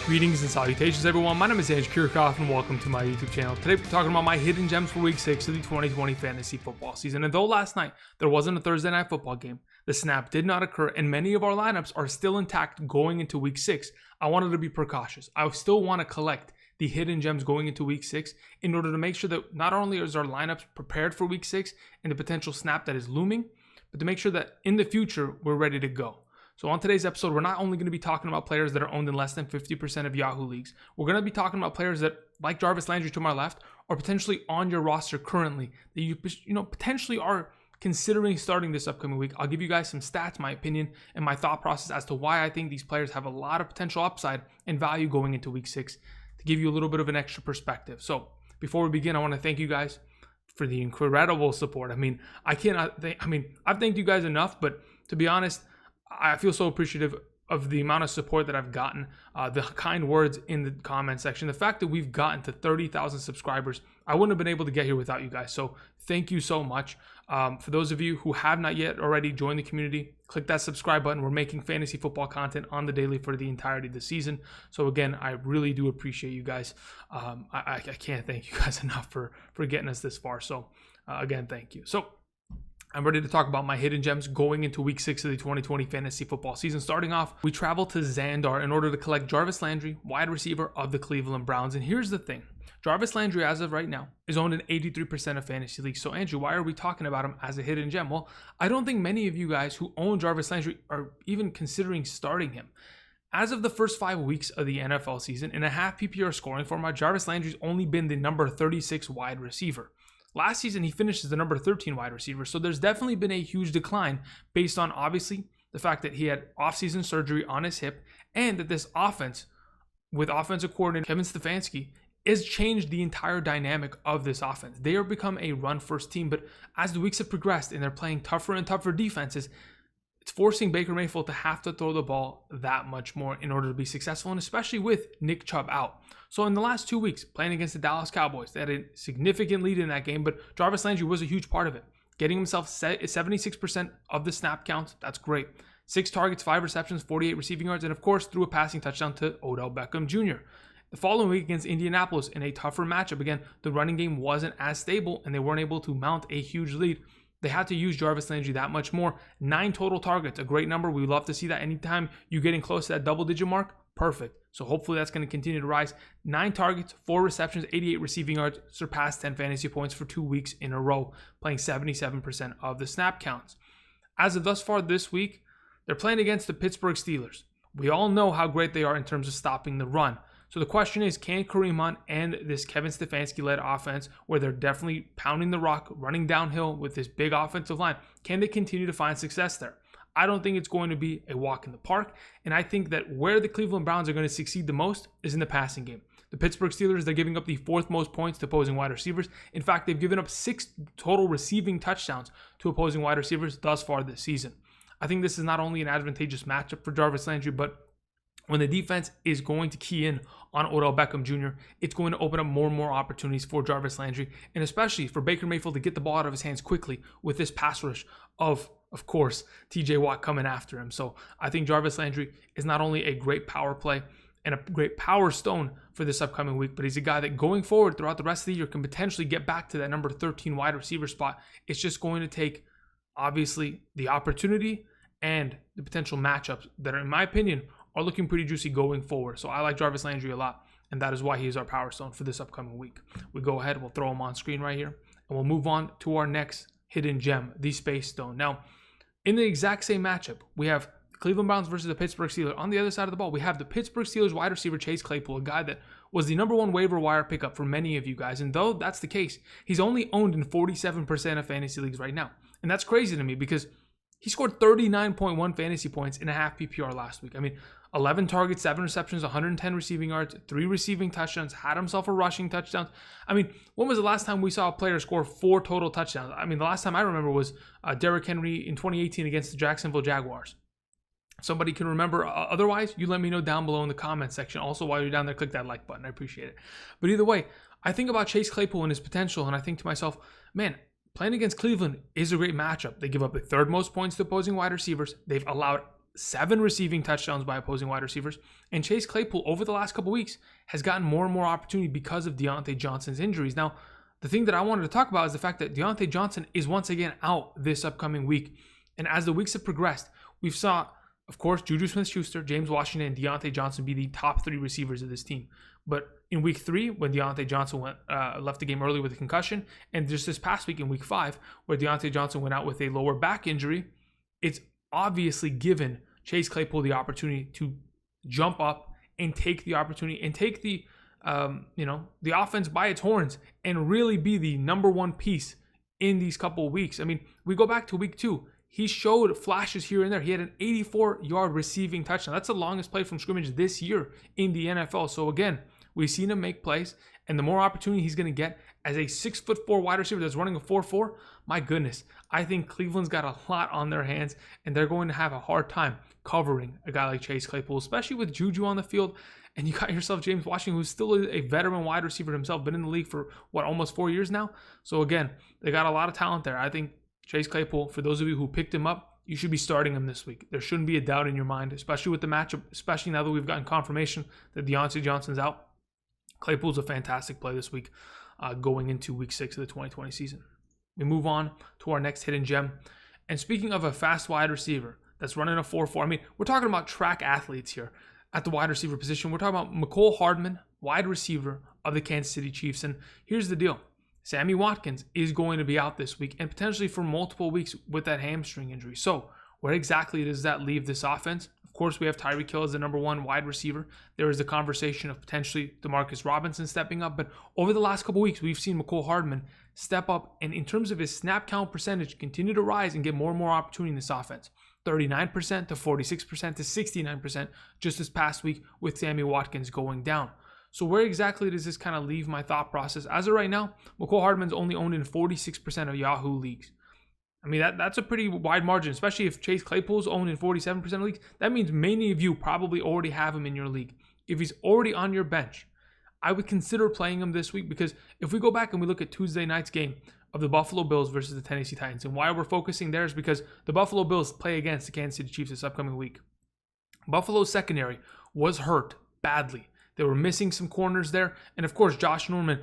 Greetings and salutations, everyone. My name is Andrew Kirchhoff, and welcome to my YouTube channel. Today, we're talking about my hidden gems for Week 6 of the 2020 fantasy football season. And though last night there wasn't a Thursday night football game, the snap did not occur, and many of our lineups are still intact going into Week 6. I wanted to be precautious. I still want to collect the hidden gems going into Week 6 in order to make sure that not only is our lineups prepared for Week 6 and the potential snap that is looming, but to make sure that in the future we're ready to go. So on today's episode, we're not only going to be talking about players that are owned in less than 50% of Yahoo leagues. We're going to be talking about players that, like Jarvis Landry to my left, are potentially on your roster currently that you potentially are considering starting this upcoming week. I'll give you guys some stats, my opinion, and my thought process as to why I think these players have a lot of potential upside and value going into Week 6 to give you a little bit of an extra perspective. So before we begin, I want to thank you guys for the incredible support. I've thanked you guys enough, but to be honest, I feel so appreciative of the amount of support that I've gotten, the kind words in the comment section, the fact that we've gotten to 30,000 subscribers. I wouldn't have been able to get here without you guys. So thank you so much. For those of you who have not yet already joined the community, click that subscribe button. We're making fantasy football content on the daily for the entirety of the season. So again, I really do appreciate you guys. I can't thank you guys enough for getting us this far. So again, thank you. So I'm ready to talk about my hidden gems going into Week 6 of the 2020 fantasy football season. Starting off, we travel to Xandar in order to collect Jarvis Landry, wide receiver of the Cleveland Browns. And here's the thing. Jarvis Landry, as of right now, is owned in 83% of fantasy leagues. So Andrew, why are we talking about him as a hidden gem? Well, I don't think many of you guys who own Jarvis Landry are even considering starting him. As of the first 5 weeks of the NFL season, in a half PPR scoring format, Jarvis Landry's only been the number 36 wide receiver. Last season, he finished as the number 13 wide receiver, so there's definitely been a huge decline based on, obviously, the fact that he had offseason surgery on his hip and that this offense, with offensive coordinator Kevin Stefanski, has changed the entire dynamic of this offense. They are become a run-first team, but as the weeks have progressed and they're playing tougher and tougher defenses, it's forcing Baker Mayfield to have to throw the ball that much more in order to be successful, and especially with Nick Chubb out. So in the last 2 weeks, playing against the Dallas Cowboys, they had a significant lead in that game, but Jarvis Landry was a huge part of it. Getting himself 76% of the snap counts, that's great. 6 targets, 5 receptions, 48 receiving yards, and of course, threw a passing touchdown to Odell Beckham Jr. The following week against Indianapolis in a tougher matchup, again, the running game wasn't as stable and they weren't able to mount a huge lead. They had to use Jarvis Landry that much more. 9 total targets, a great number. We love to see that. Anytime you're getting close to that double-digit mark, perfect. So hopefully that's going to continue to rise. 9 targets, 4 receptions, 88 receiving yards, surpassed 10 fantasy points for 2 weeks in a row, playing 77% of the snap counts. As of thus far this week, they're playing against the Pittsburgh Steelers. We all know how great they are in terms of stopping the run. So the question is, can Kareem Hunt and this Kevin Stefanski-led offense, where they're definitely pounding the rock, running downhill with this big offensive line, can they continue to find success there? I don't think it's going to be a walk in the park, and I think that where the Cleveland Browns are going to succeed the most is in the passing game. The Pittsburgh Steelers, they're giving up the 4th most points to opposing wide receivers. In fact, they've given up 6 total receiving touchdowns to opposing wide receivers thus far this season. I think this is not only an advantageous matchup for Jarvis Landry, but when the defense is going to key in on Odell Beckham Jr., it's going to open up more and more opportunities for Jarvis Landry, and especially for Baker Mayfield to get the ball out of his hands quickly with this pass rush of course, TJ Watt coming after him. So I think Jarvis Landry is not only a great power play and a great power stone for this upcoming week, but he's a guy that going forward throughout the rest of the year can potentially get back to that number 13 wide receiver spot. It's just going to take, obviously, the opportunity and the potential matchups that are, in my opinion, are looking pretty juicy going forward. So I like Jarvis Landry a lot, and that is why he is our power stone for this upcoming week. We go ahead, we'll throw him on screen right here, and we'll move on to our next hidden gem, the Space Stone. Now, in the exact same matchup, we have the Cleveland Browns versus the Pittsburgh Steelers. On the other side of the ball, we have the Pittsburgh Steelers wide receiver Chase Claypool, a guy that was the number 1 waiver wire pickup for many of you guys. And though that's the case, he's only owned in 47% of fantasy leagues right now. And that's crazy to me because he scored 39.1 fantasy points in a half PPR last week. 11 targets, 7 receptions, 110 receiving yards, 3 receiving touchdowns, had himself a rushing touchdown. When was the last time we saw a player score 4 total touchdowns? The last time I remember was Derrick Henry in 2018 against the Jacksonville Jaguars. Somebody can remember otherwise, you let me know down below in the comments section. Also, while you're down there, click that like button. I appreciate it. But either way, I think about Chase Claypool and his potential, and I think to myself, man, playing against Cleveland is a great matchup. They give up the 3rd most points to opposing wide receivers. They've allowed 7 receiving touchdowns by opposing wide receivers. And Chase Claypool, over the last couple weeks, has gotten more and more opportunity because of Deontay Johnson's injuries. Now, the thing that I wanted to talk about is the fact that Deontay Johnson is once again out this upcoming week. And as the weeks have progressed, we've saw, of course, Juju Smith-Schuster, James Washington, and Deontay Johnson be the top 3 receivers of this team. But in week 3, when Deontay Johnson left the game early with a concussion, and just this past week in week 5, where Deontay Johnson went out with a lower back injury, it's obviously given Chase Claypool the opportunity to jump up and take the opportunity and take the offense by its horns and really be the number one piece in these couple of weeks. I mean, we go back to week 2. He showed flashes here and there. He had an 84-yard receiving touchdown. That's the longest play from scrimmage this year in the NFL. So again, we've seen him make plays, and the more opportunity he's going to get as a 6'4" wide receiver that's running a 4.4, my goodness, I think Cleveland's got a lot on their hands, and they're going to have a hard time covering a guy like Chase Claypool, especially with Juju on the field. And you got yourself James Washington, who's still a veteran wide receiver himself, been in the league for, almost 4 years now. So again, they got a lot of talent there. I think Chase Claypool, for those of you who picked him up, you should be starting him this week. There shouldn't be a doubt in your mind, especially with the matchup, especially now that we've gotten confirmation that Deontay Johnson's out. Claypool's a fantastic play this week going into week 6 of the 2020 season. We move on to our next hidden gem. And speaking of a fast wide receiver that's running a 4.4, I mean, we're talking about track athletes here at the wide receiver position. We're talking about Mecole Hardman, wide receiver of the Kansas City Chiefs. And here's the deal. Sammy Watkins is going to be out this week and potentially for multiple weeks with that hamstring injury. So where exactly does that leave this offense? Of course, we have Tyreek Hill as the number 1 wide receiver. There is the conversation of potentially Demarcus Robinson stepping up. But over the last couple weeks, we've seen Mecole Hardman step up and in terms of his snap count percentage, continue to rise and get more and more opportunity in this offense. 39% to 46% to 69% just this past week with Sammy Watkins going down. So where exactly does this kind of leave my thought process? As of right now, Mecole Hardman's only owned in 46% of Yahoo leagues. I mean, that's a pretty wide margin, especially if Chase Claypool's owned in 47% of leagues. That means many of you probably already have him in your league. If he's already on your bench, I would consider playing him this week because if we go back and we look at Tuesday night's game of the Buffalo Bills versus the Tennessee Titans, and why we're focusing there is because the Buffalo Bills play against the Kansas City Chiefs this upcoming week. Buffalo's secondary was hurt badly. They were missing some corners there. And of course, Josh Norman,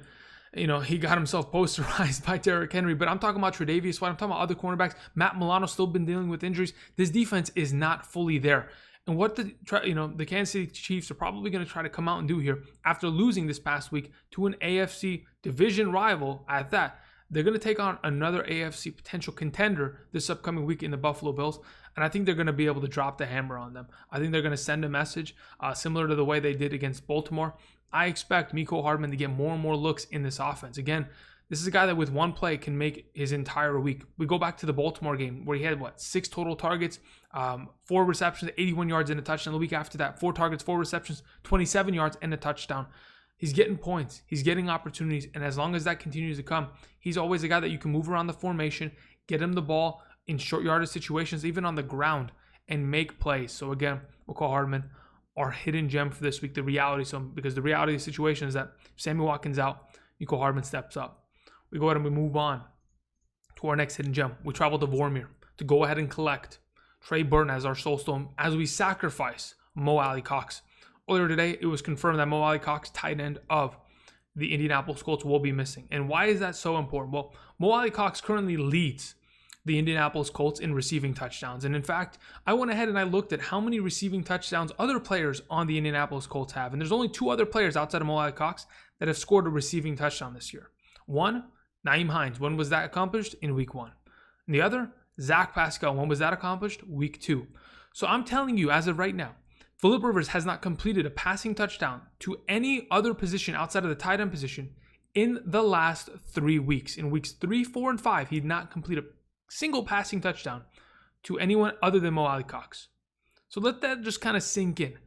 he got himself posterized by Derrick Henry. But I'm talking about Tre'Davious White. I'm talking about other cornerbacks. Matt Milano's still been dealing with injuries. This defense is not fully there. And what the Kansas City Chiefs are probably going to try to come out and do here after losing this past week to an AFC division rival at that, they're going to take on another AFC potential contender this upcoming week in the Buffalo Bills. And I think they're going to be able to drop the hammer on them. I think they're going to send a message similar to the way they did against Baltimore. I expect Mecole Hardman to get more and more looks in this offense. Again, this is a guy that with one play can make his entire week. We go back to the Baltimore game where he had, 6 total targets, 4 receptions, 81 yards and a touchdown. The week after that, 4 targets, 4 receptions, 27 yards and a touchdown. He's getting points. He's getting opportunities. And as long as that continues to come, he's always a guy that you can move around the formation, get him the ball in short yardage situations, even on the ground, and make plays. So again, Mecole Hardman, our hidden gem for this week, because the reality of the situation is that if Sammy Watkins out, Mecole Hardman steps up. We go ahead and we move on to our next hidden gem. We travel to Vormir to go ahead and collect Trey Burton as our soul stone as we sacrifice Mo Alley-Cox. Earlier today, it was confirmed that Mo Alley-Cox, tight end of the Indianapolis Colts, will be missing. And why is that so important? Well, Mo Alley-Cox currently leads the Indianapolis Colts in receiving touchdowns. And in fact, I went ahead and I looked at how many receiving touchdowns other players on the Indianapolis Colts have. And there's only 2 other players outside of Mo Alley-Cox that have scored a receiving touchdown this year. One, Nyheim Hines. When was that accomplished? In week 1. And the other, Zach Pascal. When was that accomplished? Week 2. So I'm telling you, as of right now, Phillip Rivers has not completed a passing touchdown to any other position outside of the tight end position in the last 3 weeks. In weeks 3, 4, and 5, he did not complete a single passing touchdown to anyone other than Mo Alley-Cox. So let that just kind of sink in.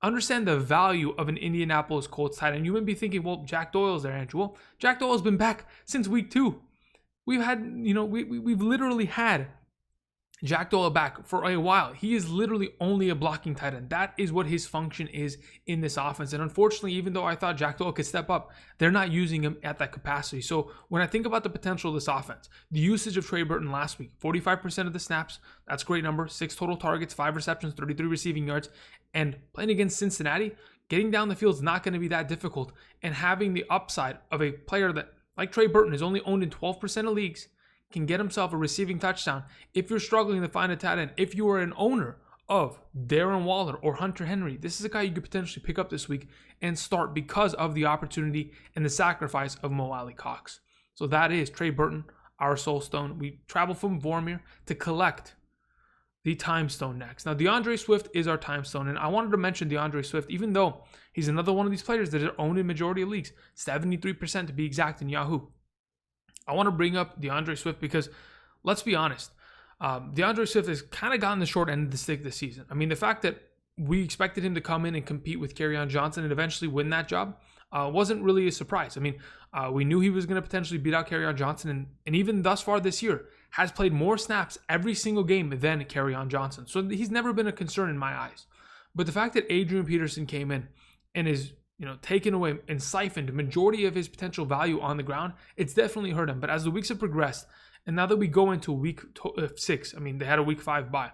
Understand the value of an Indianapolis Colts tight end. You might be thinking, well, Jack Doyle's there, Andrew. Well, Jack Doyle's been back since week 2. We've had, we've literally had Jack Doyle back for a while. He is literally only a blocking tight end. That is what his function is in this offense. And unfortunately, even though I thought Jack Doyle could step up, they're not using him at that capacity. So when I think about the potential of this offense, the usage of Trey Burton last week, 45% of the snaps, that's a great number. 6 total targets, 5 receptions, 33 receiving yards. And playing against Cincinnati, getting down the field is not going to be that difficult. And having the upside of a player that, like Trey Burton, is only owned in 12% of leagues, can get himself a receiving touchdown. If you're struggling to find a tight end, if you are an owner of Darren Waller or Hunter Henry, this is a guy you could potentially pick up this week and start because of the opportunity and the sacrifice of Mo Alley Cox. So that is Trey Burton, our soul stone. We travel from Vormir to collect the time stone next. Now, DeAndre Swift is our time stone, and I wanted to mention DeAndre Swift, even though he's another one of these players that are owned in majority of leagues, 73% to be exact in Yahoo. I want to bring up DeAndre Swift because, let's be honest, DeAndre Swift has kind of gotten the short end of the stick this season. I mean, the fact that we expected him to come in and compete with Kerryon Johnson and eventually win that job wasn't really a surprise. I mean, we knew he was going to potentially beat out Kerryon Johnson, and even thus far this year has played more snaps every single game than Kerryon Johnson. So he's never been a concern in my eyes. But the fact that Adrian Peterson came in and is taken away and siphoned the majority of his potential value on the ground, it's definitely hurt him. But as the weeks have progressed, and now that we go into week 6, I mean, they had a week 5 bye,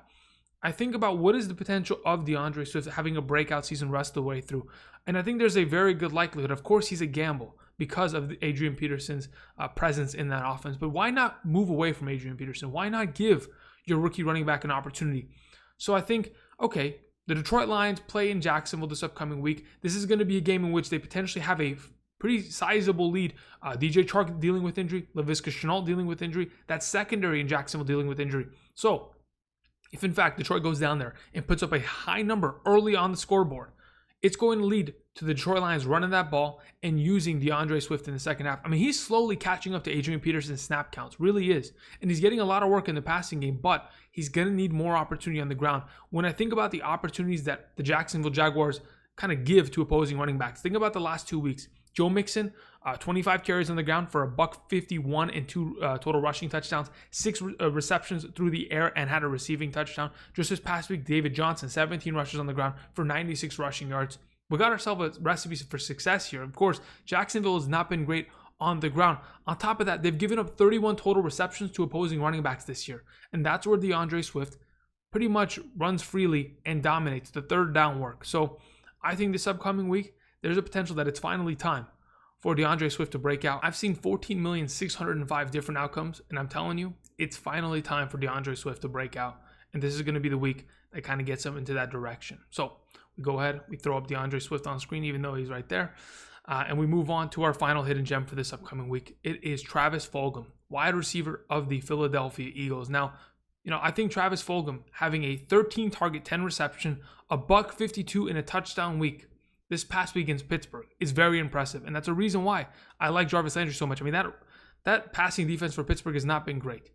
I think about what is the potential of DeAndre Swift having a breakout season rest the way through. And I think there's a very good likelihood. Of course, he's a gamble because of Adrian Peterson's presence in that offense. But why not move away from Adrian Peterson? Why not give your rookie running back an opportunity? So I think, okay, the Detroit Lions play in Jacksonville this upcoming week. This is going to be a game in which they potentially have a pretty sizable lead. DJ Chark dealing with injury, Laviska Shenault dealing with injury, that secondary in Jacksonville dealing with injury. So if in fact Detroit goes down there and puts up a high number early on the scoreboard, it's going to lead to the Detroit Lions running that ball and using DeAndre Swift in the second half. I mean, he's slowly catching up to Adrian Peterson's snap counts, really is. And he's getting a lot of work in the passing game, but he's going to need more opportunity on the ground. When I think about the opportunities that the Jacksonville Jaguars kind of give to opposing running backs, think about the last 2 weeks. Joe Mixon, 25 carries on the ground for a $151 and 2 total rushing touchdowns, 6 receptions through the air and had a receiving touchdown. Just this past week, David Johnson, 17 rushes on the ground for 96 rushing yards. We got ourselves a recipe for success here. Of course, Jacksonville has not been great on the ground. On top of that, they've given up 31 total receptions to opposing running backs this year. And that's where DeAndre Swift pretty much runs freely and dominates the third down work. So I think this upcoming week, there's a potential that it's finally time for DeAndre Swift to break out. I've seen 14,605 different outcomes, and I'm telling you, it's finally time for DeAndre Swift to break out. And this is going to be the week that kind of gets him into that direction. So we go ahead, we throw up DeAndre Swift on screen, even though he's right there. And we move on to our final hidden gem for this upcoming week. It is Travis Fulgham, wide receiver of the Philadelphia Eagles. Now, I think Travis Fulgham having a 13 target, 10 reception, a $152 in a touchdown week this past week against Pittsburgh is very impressive. And that's a reason why I like Jarvis Landry so much. I mean, that passing defense for Pittsburgh has not been great.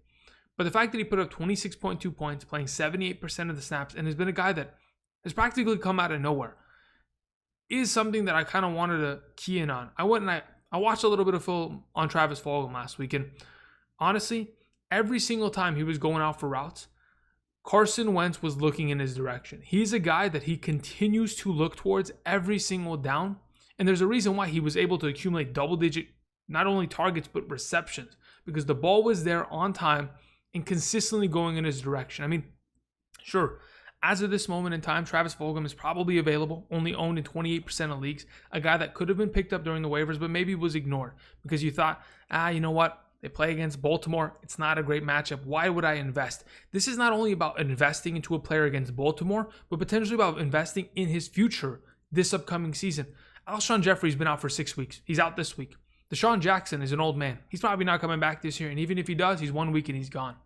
But the fact that he put up 26.2 points, playing 78% of the snaps, and has been a guy that has practically come out of nowhere, is something that I kind of wanted to key in on. I went and I watched a little bit of film on Travis Fulgham last week, and honestly, every single time he was going out for routes, Carson Wentz was looking in his direction. He's a guy that he continues to look towards every single down, and there's a reason why he was able to accumulate double-digit, not only targets, but receptions, because the ball was there on time and consistently going in his direction. I mean, sure, as of this moment in time, Travis Fulgham is probably available, only owned in 28% of leagues, a guy that could have been picked up during the waivers, but maybe was ignored because you thought, you know what? They play against Baltimore. It's not a great matchup. Why would I invest? This is not only about investing into a player against Baltimore, but potentially about investing in his future this upcoming season. Alshon Jeffrey's been out for 6 weeks. He's out this week. Deshaun Jackson is an old man. He's probably not coming back this year, and even if he does, he's 1 week and he's gone.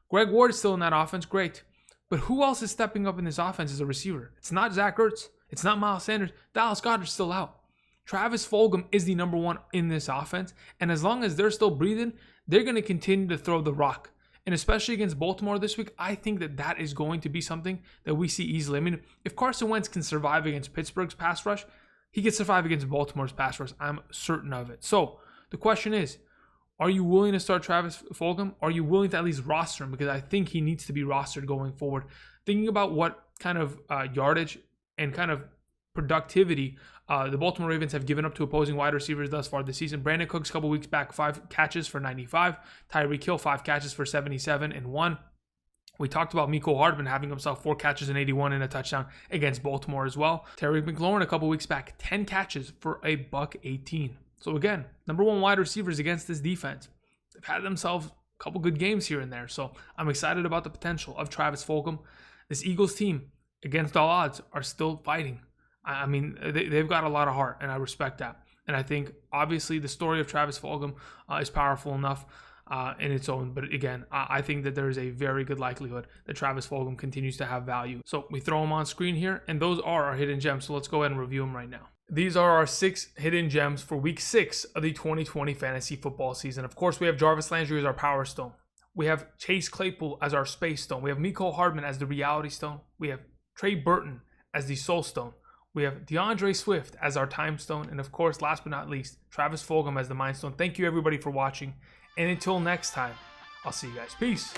Greg Ward is still in that offense. Great. But who else is stepping up in this offense as a receiver? It's not Zach Ertz. It's not Miles Sanders. Dallas Goedert's still out. Travis Fulgham is the number one in this offense, and as long as they're still breathing, they're going to continue to throw the rock. And especially against Baltimore this week, I think that is going to be something that we see easily. I mean, if Carson Wentz can survive against Pittsburgh's pass rush, he can survive against Baltimore's pass rush. I'm certain of it. So the question is, Are you willing to start Travis Fulgham? Are you willing to at least roster him? Because I think he needs to be rostered going forward. Thinking about what kind of yardage and kind of productivity the Baltimore Ravens have given up to opposing wide receivers thus far this season. Brandon Cooks a couple weeks back, 5 catches for 95. Tyreek Hill, 5 catches for 77 and 1. We talked about Mecole Hardman having himself 4 catches and 81 and a touchdown against Baltimore as well. Terry McLaurin a couple weeks back, 10 catches for a $118. So again, number 1 wide receivers against this defense. They've had themselves a couple good games here and there. So I'm excited about the potential of Travis Fulgham. This Eagles team, against all odds, are still fighting. I mean, they've got a lot of heart, and I respect that. And I think, obviously, the story of Travis Fulgham is powerful enough in its own. But again, I think that there is a very good likelihood that Travis Fulgham continues to have value. So we throw him on screen here, and those are our hidden gems. So let's go ahead and review them right now. These are our 6 hidden gems for week 6 of the 2020 fantasy football season. Of course, we have Jarvis Landry as our power stone. We have Chase Claypool as our space stone. We have Mecole Hardman as the reality stone. We have Trey Burton as the soul stone. We have DeAndre Swift as our time stone. And of course, last but not least, Travis Fulgham as the mind stone. Thank you everybody for watching. And until next time, I'll see you guys. Peace.